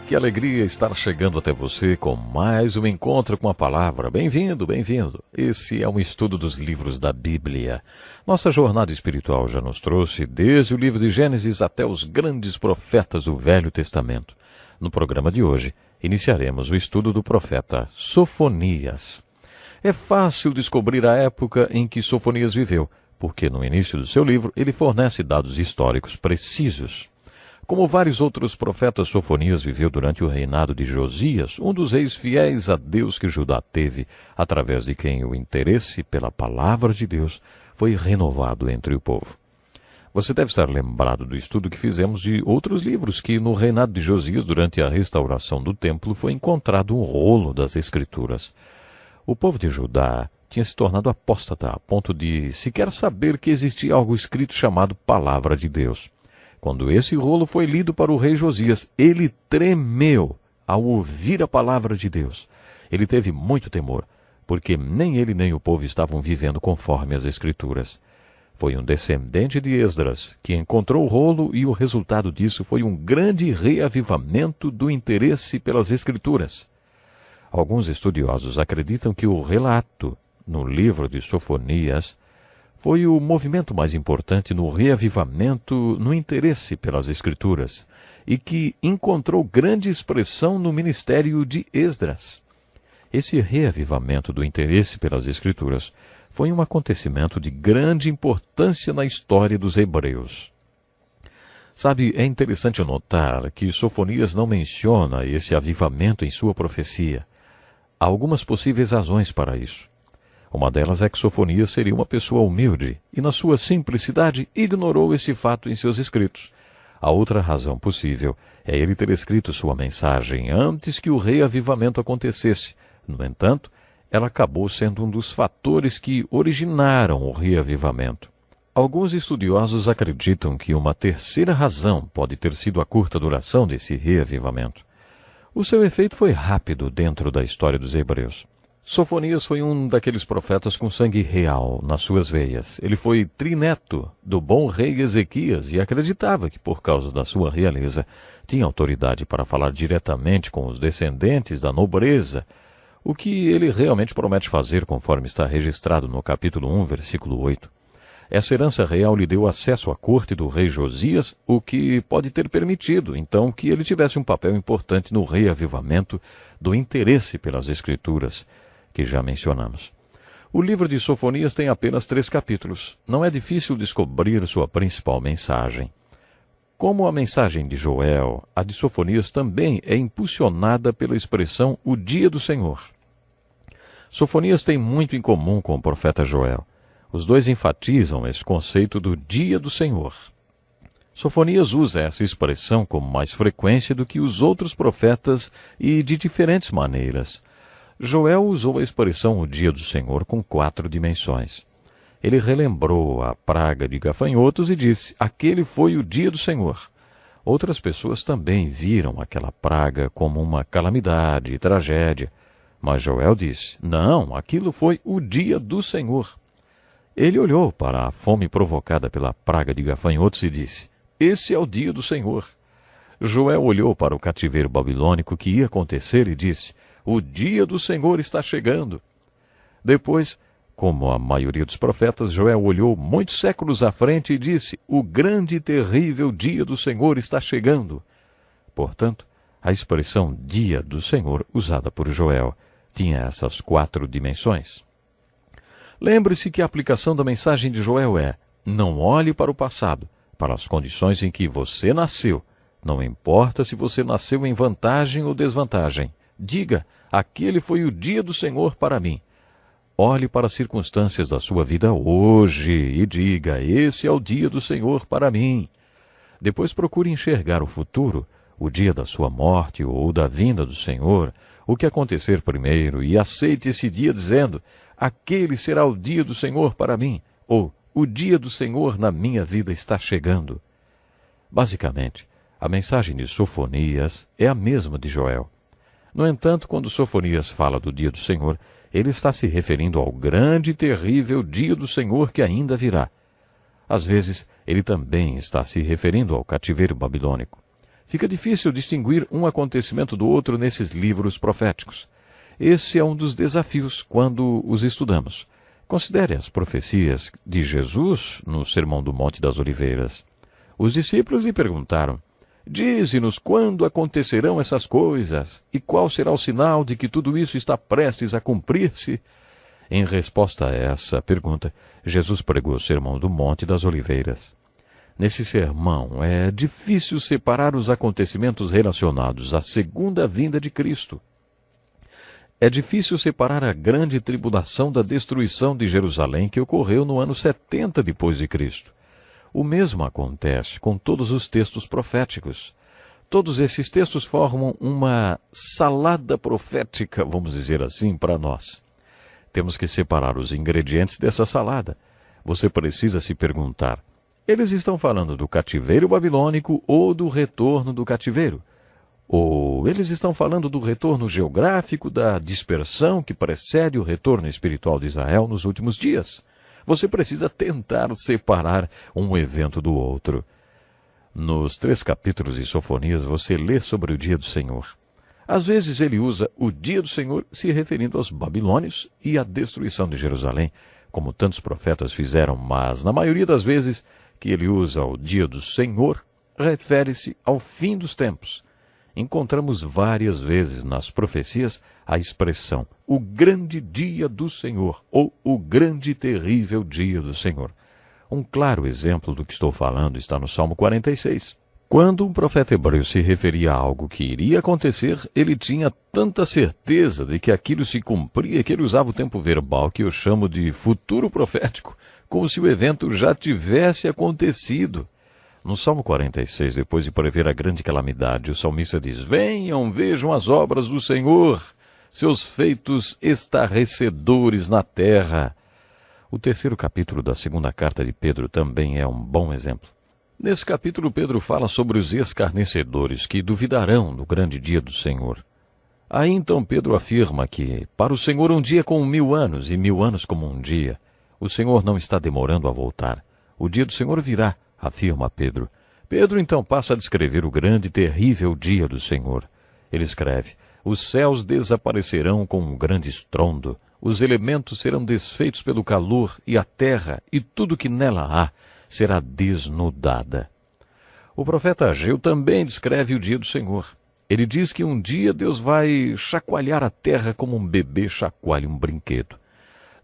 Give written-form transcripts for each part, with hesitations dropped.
Que alegria estar chegando até você com mais um encontro com a palavra. Bem-vindo, bem-vindo. Esse é um estudo dos livros da Bíblia. Nossa jornada espiritual já nos trouxe desde o livro de Gênesis até os grandes profetas do Velho Testamento. No programa de hoje, iniciaremos o estudo do profeta Sofonias. É fácil descobrir a época em que Sofonias viveu, porque no início do seu livro ele fornece dados históricos precisos. Como vários outros profetas, Sofonias viveu durante o reinado de Josias, um dos reis fiéis a Deus que Judá teve, através de quem o interesse pela palavra de Deus foi renovado entre o povo. Você deve estar lembrado do estudo que fizemos de outros livros que, no reinado de Josias, durante a restauração do templo, foi encontrado um rolo das Escrituras. O povo de Judá tinha se tornado apóstata, a ponto de sequer saber que existia algo escrito chamado Palavra de Deus. Quando esse rolo foi lido para o rei Josias, ele tremeu ao ouvir a palavra de Deus. Ele teve muito temor, porque nem ele nem o povo estavam vivendo conforme as Escrituras. Foi um descendente de Esdras que encontrou o rolo e o resultado disso foi um grande reavivamento do interesse pelas Escrituras. Alguns estudiosos acreditam que o relato no livro de Sofonias foi o movimento mais importante no reavivamento no interesse pelas Escrituras e que encontrou grande expressão no ministério de Esdras. Esse reavivamento do interesse pelas Escrituras foi um acontecimento de grande importância na história dos hebreus. Sabe, é interessante notar que Sofonias não menciona esse avivamento em sua profecia. Há algumas possíveis razões para isso. Uma delas é que Sofonias seria uma pessoa humilde e, na sua simplicidade, ignorou esse fato em seus escritos. A outra razão possível é ele ter escrito sua mensagem antes que o reavivamento acontecesse. No entanto, ela acabou sendo um dos fatores que originaram o reavivamento. Alguns estudiosos acreditam que uma terceira razão pode ter sido a curta duração desse reavivamento. O seu efeito foi rápido dentro da história dos hebreus. Sofonias foi um daqueles profetas com sangue real nas suas veias. Ele foi trineto do bom rei Ezequias e acreditava que, por causa da sua realeza, tinha autoridade para falar diretamente com os descendentes da nobreza, o que ele realmente promete fazer conforme está registrado no capítulo 1, versículo 8. Essa herança real lhe deu acesso à corte do rei Josias, o que pode ter permitido, então, que ele tivesse um papel importante no reavivamento do interesse pelas Escrituras, que já mencionamos. O livro de Sofonias tem apenas 3 capítulos. Não é difícil descobrir sua principal mensagem. Como a mensagem de Joel, a de Sofonias também é impulsionada pela expressão o dia do Senhor. Sofonias tem muito em comum com o profeta Joel. Os dois enfatizam esse conceito do dia do Senhor. Sofonias usa essa expressão com mais frequência do que os outros profetas e de diferentes maneiras. Joel usou a expressão o dia do Senhor com 4 dimensões. Ele relembrou a praga de gafanhotos e disse, aquele foi o dia do Senhor. Outras pessoas também viram aquela praga como uma calamidade e tragédia. Mas Joel disse, não, aquilo foi o dia do Senhor. Ele olhou para a fome provocada pela praga de gafanhotos e disse, esse é o dia do Senhor. Joel olhou para o cativeiro babilônico que ia acontecer e disse, o dia do Senhor está chegando. Depois, como a maioria dos profetas, Joel olhou muitos séculos à frente e disse, o grande e terrível dia do Senhor está chegando. Portanto, a expressão dia do Senhor, usada por Joel, tinha essas 4 dimensões. Lembre-se que a aplicação da mensagem de Joel é, não olhe para o passado, para as condições em que você nasceu. Não importa se você nasceu em vantagem ou desvantagem. Diga, aquele foi o dia do Senhor para mim. Olhe para as circunstâncias da sua vida hoje e diga, esse é o dia do Senhor para mim. Depois procure enxergar o futuro, o dia da sua morte ou da vinda do Senhor, o que acontecer primeiro, e aceite esse dia dizendo, aquele será o dia do Senhor para mim, ou o dia do Senhor na minha vida está chegando. Basicamente, a mensagem de Sofonias é a mesma de Joel. No entanto, quando Sofonias fala do dia do Senhor, ele está se referindo ao grande e terrível dia do Senhor que ainda virá. Às vezes, ele também está se referindo ao cativeiro babilônico. Fica difícil distinguir um acontecimento do outro nesses livros proféticos. Esse é um dos desafios quando os estudamos. Considere as profecias de Jesus no Sermão do Monte das Oliveiras. Os discípulos lhe perguntaram: dize-nos quando acontecerão essas coisas, e qual será o sinal de que tudo isso está prestes a cumprir-se? Em resposta a essa pergunta, Jesus pregou o Sermão do Monte das Oliveiras. Nesse sermão, é difícil separar os acontecimentos relacionados à segunda vinda de Cristo. É difícil separar a grande tribulação da destruição de Jerusalém que ocorreu no ano 70 depois de Cristo. O mesmo acontece com todos os textos proféticos. Todos esses textos formam uma salada profética, vamos dizer assim, para nós. Temos que separar os ingredientes dessa salada. Você precisa se perguntar: eles estão falando do cativeiro babilônico ou do retorno do cativeiro? Ou eles estão falando do retorno geográfico, da dispersão que precede o retorno espiritual de Israel nos últimos dias? Você precisa tentar separar um evento do outro. Nos 3 capítulos de Sofonias, você lê sobre o dia do Senhor. Às vezes ele usa o dia do Senhor se referindo aos babilônios e à destruição de Jerusalém, como tantos profetas fizeram, mas na maioria das vezes que ele usa o dia do Senhor, refere-se ao fim dos tempos. Encontramos várias vezes nas profecias a expressão o grande dia do Senhor ou o grande e terrível dia do Senhor. Um claro exemplo do que estou falando está no Salmo 46. Quando um profeta hebreu se referia a algo que iria acontecer, ele tinha tanta certeza de que aquilo se cumpria que ele usava o tempo verbal que eu chamo de futuro profético, como se o evento já tivesse acontecido. No Salmo 46, depois de prever a grande calamidade, o salmista diz: venham, vejam as obras do Senhor, seus feitos estarrecedores na terra. O 3º capítulo da 2ª carta de Pedro também é um bom exemplo. Nesse capítulo, Pedro fala sobre os escarnecedores que duvidarão do grande dia do Senhor. Aí então Pedro afirma que, para o Senhor, um dia é como 1000 anos, e 1000 anos como um dia. O Senhor não está demorando a voltar. O dia do Senhor virá, afirma Pedro. Pedro então passa a descrever o grande e terrível dia do Senhor. Ele escreve: os céus desaparecerão com um grande estrondo, os elementos serão desfeitos pelo calor, e a terra e tudo que nela há será desnudada. O profeta Ageu também descreve o dia do Senhor. Ele diz que um dia Deus vai chacoalhar a terra como um bebê chacoalha um brinquedo.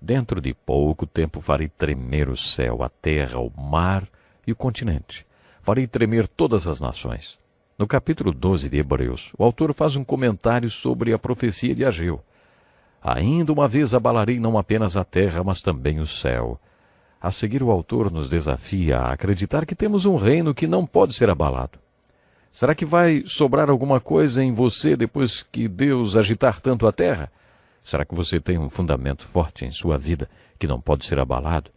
Dentro de pouco tempo farei tremer o céu, a terra, o mar e o continente. Farei tremer todas as nações. No capítulo 12 de Hebreus, o autor faz um comentário sobre a profecia de Ageu. Ainda uma vez abalarei não apenas a terra, mas também o céu. A seguir, o autor nos desafia a acreditar que temos um reino que não pode ser abalado. Será que vai sobrar alguma coisa em você depois que Deus agitar tanto a terra? Será que você tem um fundamento forte em sua vida que não pode ser abalado?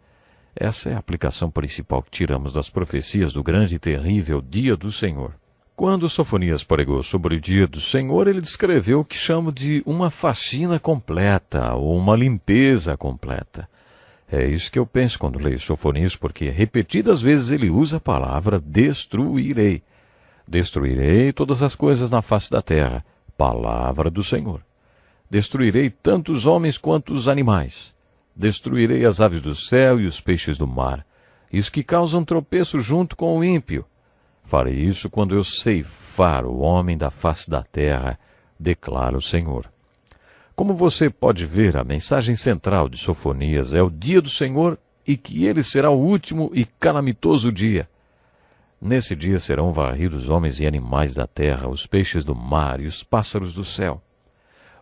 Essa é a aplicação principal que tiramos das profecias do grande e terrível dia do Senhor. Quando Sofonias pregou sobre o dia do Senhor, ele descreveu o que chamo de uma faxina completa ou uma limpeza completa. É isso que eu penso quando leio Sofonias, porque repetidas vezes ele usa a palavra destruirei. Destruirei todas as coisas na face da terra, palavra do Senhor. Destruirei tanto os homens quanto os animais. Destruirei as aves do céu e os peixes do mar, e os que causam tropeço junto com o ímpio. Farei isso quando eu ceifar o homem da face da terra, declara o Senhor. Como você pode ver, a mensagem central de Sofonias é o dia do Senhor e que ele será o último e calamitoso dia. Nesse dia serão varridos homens e animais da terra, os peixes do mar e os pássaros do céu.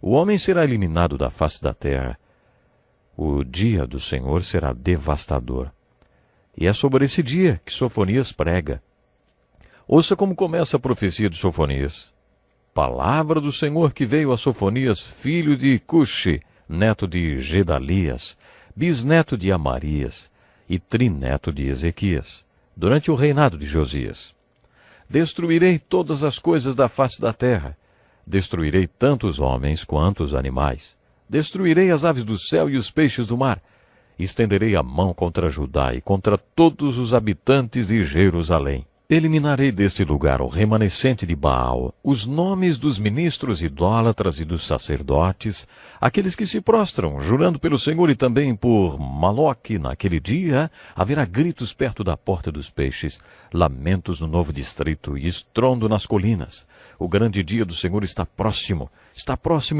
O homem será eliminado da face da terra. O dia do Senhor será devastador. E é sobre esse dia que Sofonias prega. Ouça como começa a profecia de Sofonias. Palavra do Senhor que veio a Sofonias, filho de Cuxi, neto de Gedalias, bisneto de Amarias e trineto de Ezequias, durante o reinado de Josias. Destruirei todas as coisas da face da terra. Destruirei tanto os homens quanto os animais. Destruirei as aves do céu e os peixes do mar. Estenderei a mão contra Judá e contra todos os habitantes de Jerusalém. Eliminarei desse lugar o remanescente de Baal, os nomes dos ministros idólatras e dos sacerdotes, aqueles que se prostram, jurando pelo Senhor e também por Maloque. Naquele dia haverá gritos perto da porta dos peixes, lamentos no novo distrito e estrondo nas colinas. O grande dia do Senhor está próximo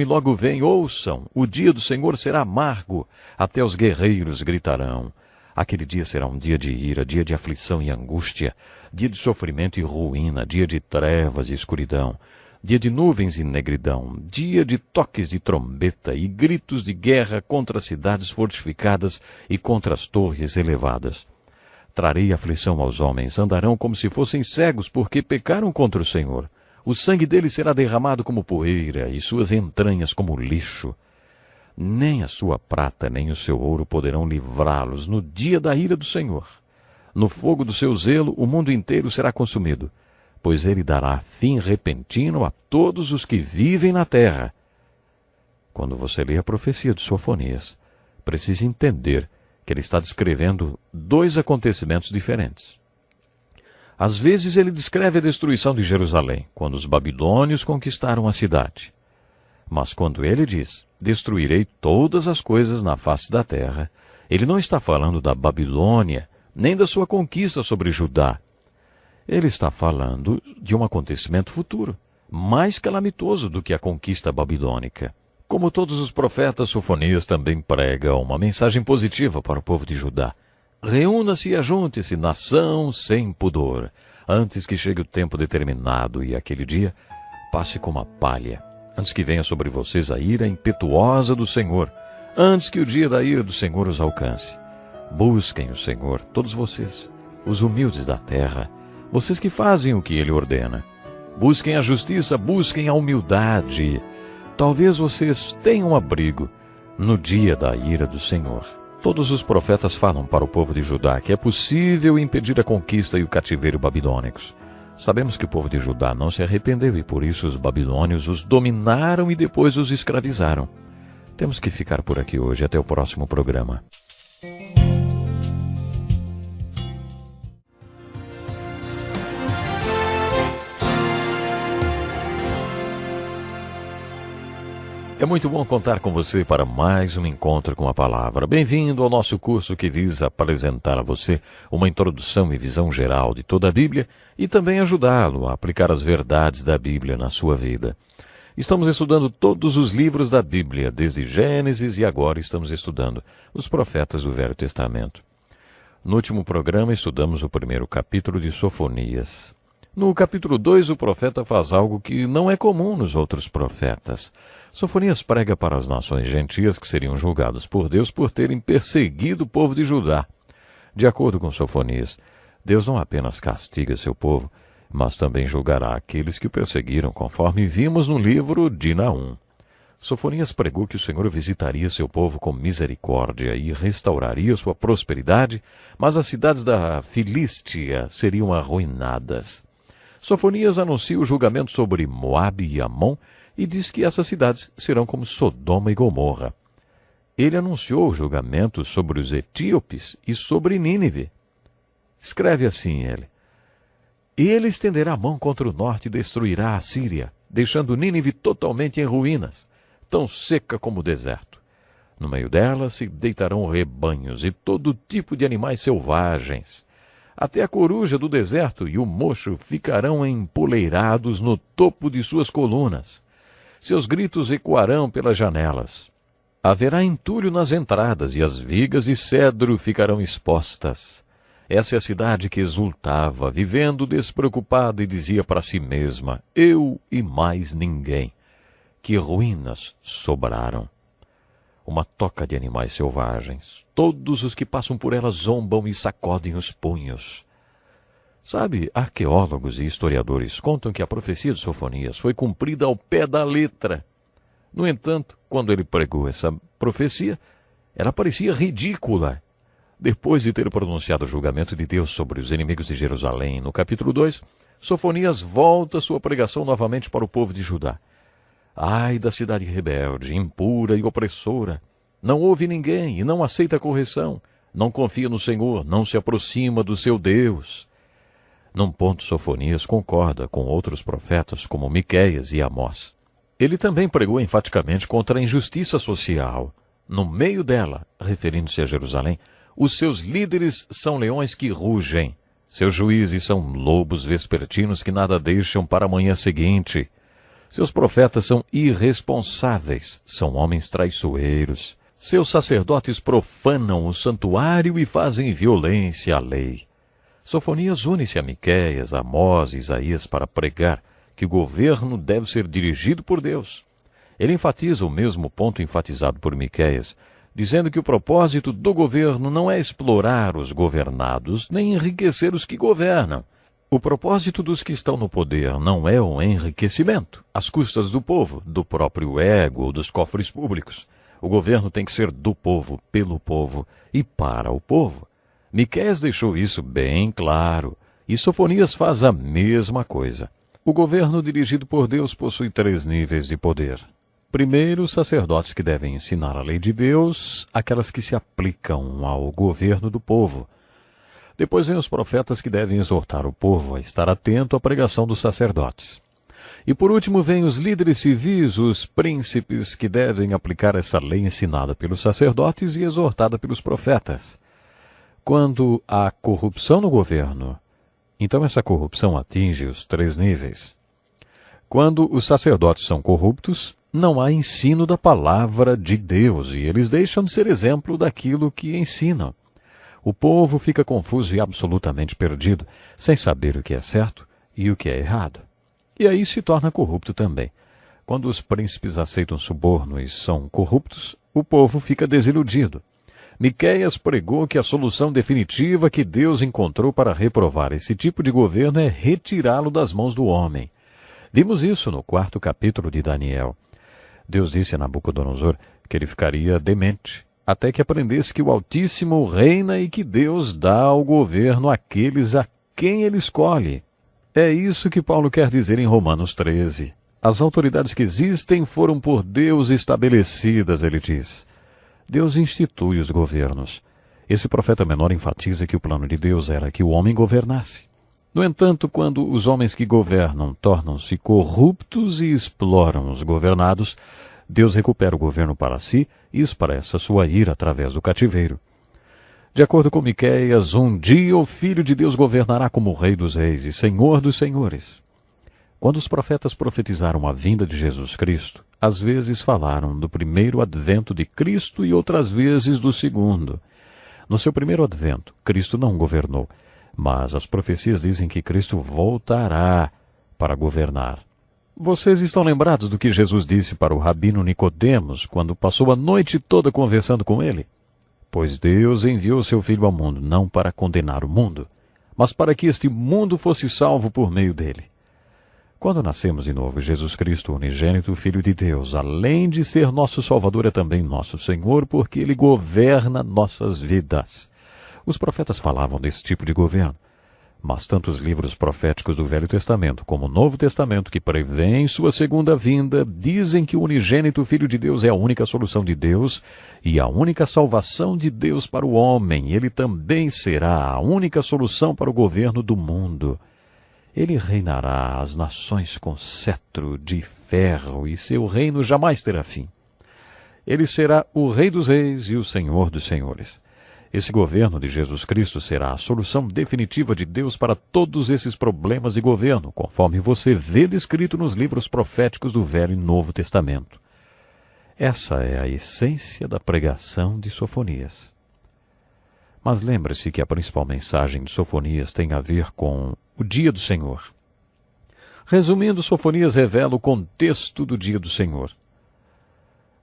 e logo vem. Ouçam, o dia do Senhor será amargo, até os guerreiros gritarão. Aquele dia será um dia de ira, dia de aflição e angústia, dia de sofrimento e ruína, dia de trevas e escuridão, dia de nuvens e negridão, dia de toques de trombeta e gritos de guerra contra as cidades fortificadas e contra as torres elevadas. Trarei aflição aos homens, andarão como se fossem cegos, porque pecaram contra o Senhor. O sangue deles será derramado como poeira e suas entranhas como lixo. Nem a sua prata nem o seu ouro poderão livrá-los no dia da ira do Senhor. No fogo do seu zelo o mundo inteiro será consumido, pois ele dará fim repentino a todos os que vivem na terra. Quando você lê a profecia de Sofonias, precisa entender que ele está descrevendo dois acontecimentos diferentes. Às vezes ele descreve a destruição de Jerusalém, quando os babilônios conquistaram a cidade. Mas quando ele diz, destruirei todas as coisas na face da terra, ele não está falando da Babilônia, nem da sua conquista sobre Judá. Ele está falando de um acontecimento futuro, mais calamitoso do que a conquista babilônica. Como todos os profetas, Sofonias também prega uma mensagem positiva para o povo de Judá. Reúna-se e ajunte-se, nação sem pudor, antes que chegue o tempo determinado e aquele dia passe como a palha. Antes que venha sobre vocês a ira impetuosa do Senhor, antes que o dia da ira do Senhor os alcance. Busquem o Senhor, todos vocês, os humildes da terra, vocês que fazem o que Ele ordena. Busquem a justiça, busquem a humildade. Talvez vocês tenham abrigo no dia da ira do Senhor. Todos os profetas falam para o povo de Judá que é possível impedir a conquista e o cativeiro babilônicos. Sabemos que o povo de Judá não se arrependeu e por isso os babilônios os dominaram e depois os escravizaram. Temos que ficar por aqui hoje. Até o próximo programa. É muito bom contar com você para mais um encontro com a palavra. Bem-vindo ao nosso curso que visa apresentar a você uma introdução e visão geral de toda a Bíblia e também ajudá-lo a aplicar as verdades da Bíblia na sua vida. Estamos estudando todos os livros da Bíblia, desde Gênesis, e agora estamos estudando os profetas do Velho Testamento. No último programa estudamos o primeiro capítulo de Sofonias. No capítulo 2, o profeta faz algo que não é comum nos outros profetas. Sofonias prega para as nações gentias que seriam julgados por Deus por terem perseguido o povo de Judá. De acordo com Sofonias, Deus não apenas castiga seu povo, mas também julgará aqueles que o perseguiram, conforme vimos no livro de Naum. Sofonias pregou que o Senhor visitaria seu povo com misericórdia e restauraria sua prosperidade, mas as cidades da Filístia seriam arruinadas. Sofonias anuncia o julgamento sobre Moabe e Amon e diz que essas cidades serão como Sodoma e Gomorra. Ele anunciou o julgamento sobre os etíopes e sobre Nínive. Escreve assim ele: Ele estenderá a mão contra o norte e destruirá a Síria, deixando Nínive totalmente em ruínas, tão seca como o deserto. No meio dela se deitarão rebanhos e todo tipo de animais selvagens. Até a coruja do deserto e o mocho ficarão empoleirados no topo de suas colunas. Seus gritos ecoarão pelas janelas. Haverá entulho nas entradas e as vigas de cedro ficarão expostas. Essa é a cidade que exultava, vivendo despreocupada e dizia para si mesma, eu e mais ninguém. Que ruínas sobraram. Uma toca de animais selvagens. Todos os que passam por ela zombam e sacodem os punhos. Sabe, arqueólogos e historiadores contam que a profecia de Sofonias foi cumprida ao pé da letra. No entanto, quando ele pregou essa profecia, ela parecia ridícula. Depois de ter pronunciado o julgamento de Deus sobre os inimigos de Jerusalém, no capítulo 2, Sofonias volta sua pregação novamente para o povo de Judá. Ai da cidade rebelde, impura e opressora! Não ouve ninguém e não aceita correção. Não confia no Senhor, não se aproxima do seu Deus. Num ponto, Sofonias concorda com outros profetas como Miqueias e Amós. Ele também pregou enfaticamente contra a injustiça social. No meio dela, referindo-se a Jerusalém, os seus líderes são leões que rugem. Seus juízes são lobos vespertinos que nada deixam para a manhã seguinte. Seus profetas são irresponsáveis, são homens traiçoeiros. Seus sacerdotes profanam o santuário e fazem violência à lei. Sofonias une-se a Miqueias, Amós e Isaías para pregar que o governo deve ser dirigido por Deus. Ele enfatiza o mesmo ponto enfatizado por Miqueias, dizendo que o propósito do governo não é explorar os governados, nem enriquecer os que governam. O propósito dos que estão no poder não é o enriquecimento, às custas do povo, do próprio ego ou dos cofres públicos. O governo tem que ser do povo, pelo povo e para o povo. Miqueias deixou isso bem claro, e Sofonias faz a mesma coisa. O governo dirigido por Deus possui 3 níveis de poder. Primeiro, os sacerdotes que devem ensinar a lei de Deus, aquelas que se aplicam ao governo do povo. Depois vem os profetas que devem exortar o povo a estar atento à pregação dos sacerdotes. E por último vem os líderes civis, os príncipes que devem aplicar essa lei ensinada pelos sacerdotes e exortada pelos profetas. Quando há corrupção no governo, então essa corrupção atinge os 3 níveis. Quando os sacerdotes são corruptos, não há ensino da palavra de Deus e eles deixam de ser exemplo daquilo que ensinam. O povo fica confuso e absolutamente perdido, sem saber o que é certo e o que é errado. E aí se torna corrupto também. Quando os príncipes aceitam suborno e são corruptos, o povo fica desiludido. Miqueias pregou que a solução definitiva que Deus encontrou para reprovar esse tipo de governo é retirá-lo das mãos do homem. Vimos isso no 4º capítulo de Daniel. Deus disse a Nabucodonosor que ele ficaria demente, até que aprendesse que o Altíssimo reina e que Deus dá o governo àqueles a quem ele escolhe. É isso que Paulo quer dizer em Romanos 13. As autoridades que existem foram por Deus estabelecidas, ele diz. Deus institui os governos. Esse profeta menor enfatiza que o plano de Deus era que o homem governasse. No entanto, quando os homens que governam tornam-se corruptos e exploram os governados, Deus recupera o governo para si e expressa sua ira através do cativeiro. De acordo com Miqueias, um dia o Filho de Deus governará como Rei dos Reis e Senhor dos Senhores. Quando os profetas profetizaram a vinda de Jesus Cristo, às vezes falaram do primeiro advento de Cristo e outras vezes do segundo. No seu primeiro advento, Cristo não governou, mas as profecias dizem que Cristo voltará para governar. Vocês estão lembrados do que Jesus disse para o rabino Nicodemos quando passou a noite toda conversando com ele? Pois Deus enviou seu Filho ao mundo não para condenar o mundo, mas para que este mundo fosse salvo por meio dele. Quando nascemos de novo, Jesus Cristo, o unigênito Filho de Deus, além de ser nosso Salvador, é também nosso Senhor, porque ele governa nossas vidas. Os profetas falavam desse tipo de governo, mas tanto os livros proféticos do Velho Testamento como o Novo Testamento, que prevêem sua segunda vinda, dizem que o unigênito Filho de Deus é a única solução de Deus e a única salvação de Deus para o homem. Ele também será a única solução para o governo do mundo. Ele reinará as nações com cetro de ferro e seu reino jamais terá fim. Ele será o Rei dos Reis e o Senhor dos Senhores. Esse governo de Jesus Cristo será a solução definitiva de Deus para todos esses problemas de governo, conforme você vê descrito nos livros proféticos do Velho e Novo Testamento. Essa é a essência da pregação de Sofonias. Mas lembre-se que a principal mensagem de Sofonias tem a ver com o dia do Senhor. Resumindo, Sofonias revela o contexto do dia do Senhor.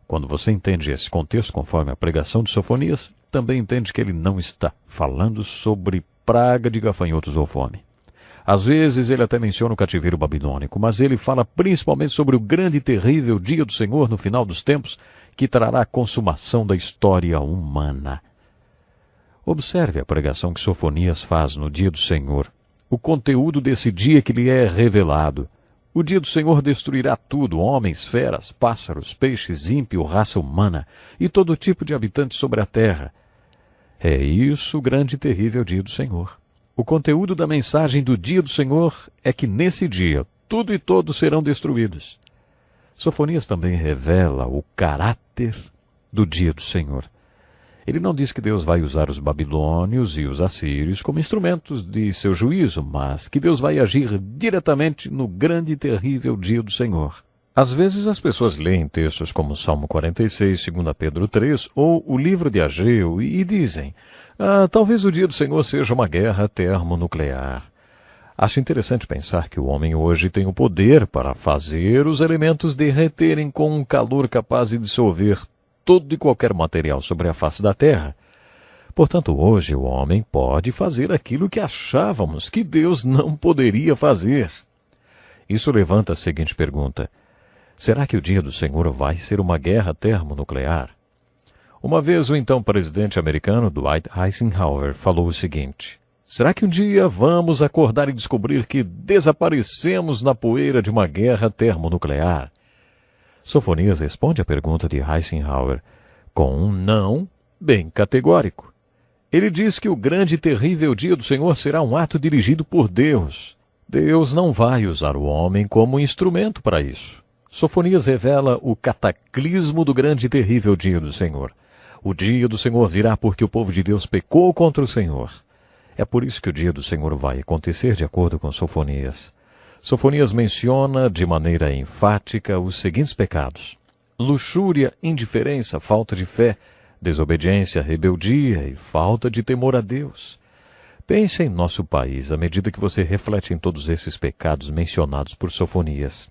Quando você entende esse contexto conforme a pregação de Sofonias, também entende que ele não está falando sobre praga de gafanhotos ou fome. Às vezes ele até menciona o cativeiro babilônico, mas ele fala principalmente sobre o grande e terrível dia do Senhor no final dos tempos, que trará a consumação da história humana. Observe a pregação que Sofonias faz no dia do Senhor, o conteúdo desse dia que lhe é revelado. O dia do Senhor destruirá tudo, homens, feras, pássaros, peixes, ímpio, raça humana e todo tipo de habitante sobre a terra. É isso o grande e terrível dia do Senhor. O O conteúdo da mensagem do dia do Senhor é que nesse dia tudo e todos serão destruídos. Sofonias também revela o caráter do dia do Senhor. Ele não diz que Deus vai usar os babilônios e os assírios como instrumentos de seu juízo, mas que Deus vai agir diretamente no grande e terrível dia do Senhor. Às vezes as pessoas leem textos como Salmo 46, 2 Pedro 3 ou o livro de Ageu e dizem: talvez o dia do Senhor seja uma guerra termonuclear. Acho interessante pensar que o homem hoje tem o poder para fazer os elementos derreterem com um calor capaz de dissolver todo e qualquer material sobre a face da Terra. Portanto, hoje o homem pode fazer aquilo que achávamos que Deus não poderia fazer. Isso levanta a seguinte pergunta: será que o dia do Senhor vai ser uma guerra termonuclear? Uma vez o então presidente americano Dwight Eisenhower falou o seguinte: será que um dia vamos acordar e descobrir que desaparecemos na poeira de uma guerra termonuclear? Sofonias responde à pergunta de Eisenhower com um não bem categórico. Ele diz que o grande e terrível dia do Senhor será um ato dirigido por Deus. Deus não vai usar o homem como instrumento para isso. Sofonias revela o cataclismo do grande e terrível dia do Senhor. O dia do Senhor virá porque o povo de Deus pecou contra o Senhor. É por isso que o dia do Senhor vai acontecer de acordo com Sofonias. Sofonias menciona de maneira enfática os seguintes pecados: luxúria, indiferença, falta de fé, desobediência, rebeldia e falta de temor a Deus. Pense em nosso país à medida que você reflete em todos esses pecados mencionados por Sofonias.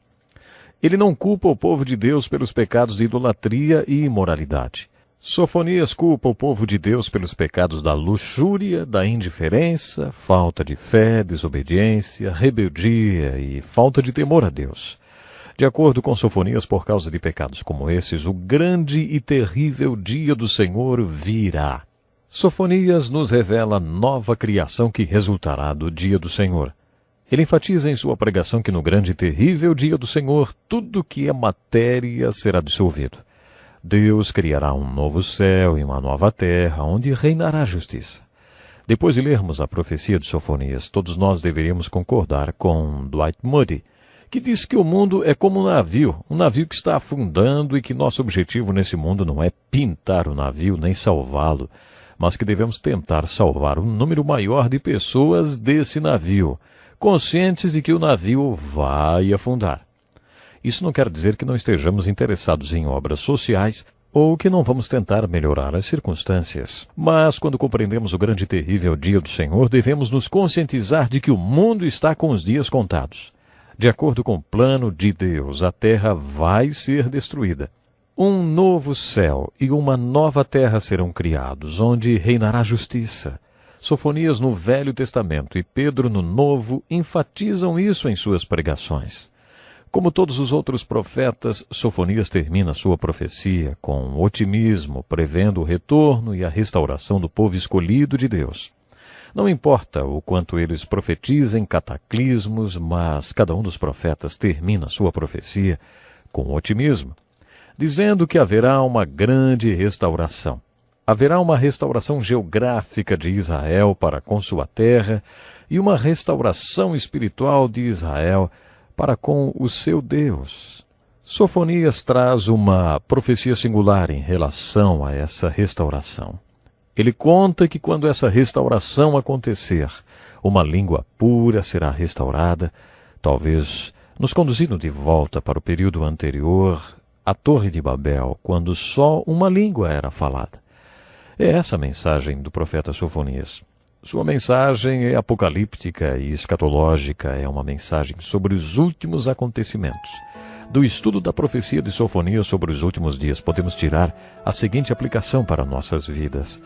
Ele não culpa o povo de Deus pelos pecados de idolatria e imoralidade. Sofonias culpa o povo de Deus pelos pecados da luxúria, da indiferença, falta de fé, desobediência, rebeldia e falta de temor a Deus. De acordo com Sofonias, por causa de pecados como esses, o grande e terrível dia do Senhor virá. Sofonias nos revela a nova criação que resultará do dia do Senhor. Ele enfatiza em sua pregação que no grande e terrível dia do Senhor, tudo que é matéria será dissolvido. Deus criará um novo céu e uma nova terra, onde reinará a justiça. Depois de lermos a profecia de Sofonias, todos nós deveríamos concordar com Dwight Moody, que diz que o mundo é como um navio que está afundando e que nosso objetivo nesse mundo não é pintar o navio nem salvá-lo, mas que devemos tentar salvar um número maior de pessoas desse navio, conscientes de que o navio vai afundar. Isso não quer dizer que não estejamos interessados em obras sociais ou que não vamos tentar melhorar as circunstâncias. Mas, quando compreendemos o grande e terrível dia do Senhor, devemos nos conscientizar de que o mundo está com os dias contados. De acordo com o plano de Deus, a terra vai ser destruída. Um novo céu e uma nova terra serão criados, onde reinará a justiça. Sofonias no Velho Testamento e Pedro no Novo enfatizam isso em suas pregações. Como todos os outros profetas, Sofonias termina sua profecia com otimismo, prevendo o retorno e a restauração do povo escolhido de Deus. Não importa o quanto eles profetizem cataclismos, mas cada um dos profetas termina sua profecia com otimismo, dizendo que haverá uma grande restauração. Haverá uma restauração geográfica de Israel para com sua terra e uma restauração espiritual de Israel para com o seu Deus. Sofonias traz uma profecia singular em relação a essa restauração. Ele conta que quando essa restauração acontecer, uma língua pura será restaurada, talvez nos conduzindo de volta para o período anterior à Torre de Babel, quando só uma língua era falada. É essa a mensagem do profeta Sofonias. Sua mensagem é apocalíptica e escatológica, é uma mensagem sobre os últimos acontecimentos. Do estudo da profecia de Sofonias sobre os últimos dias, podemos tirar a seguinte aplicação para nossas vidas.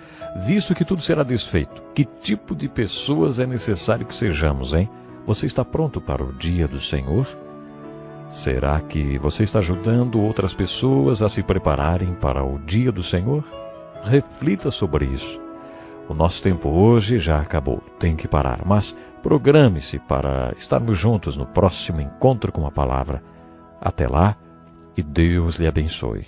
Visto que tudo será desfeito, que tipo de pessoas é necessário que sejamos, hein? Você está pronto para o dia do Senhor? Será que você está ajudando outras pessoas a se prepararem para o dia do Senhor? Reflita sobre isso. O nosso tempo hoje já acabou, tem que parar, mas programe-se para estarmos juntos no próximo encontro com a palavra. Até lá e Deus lhe abençoe.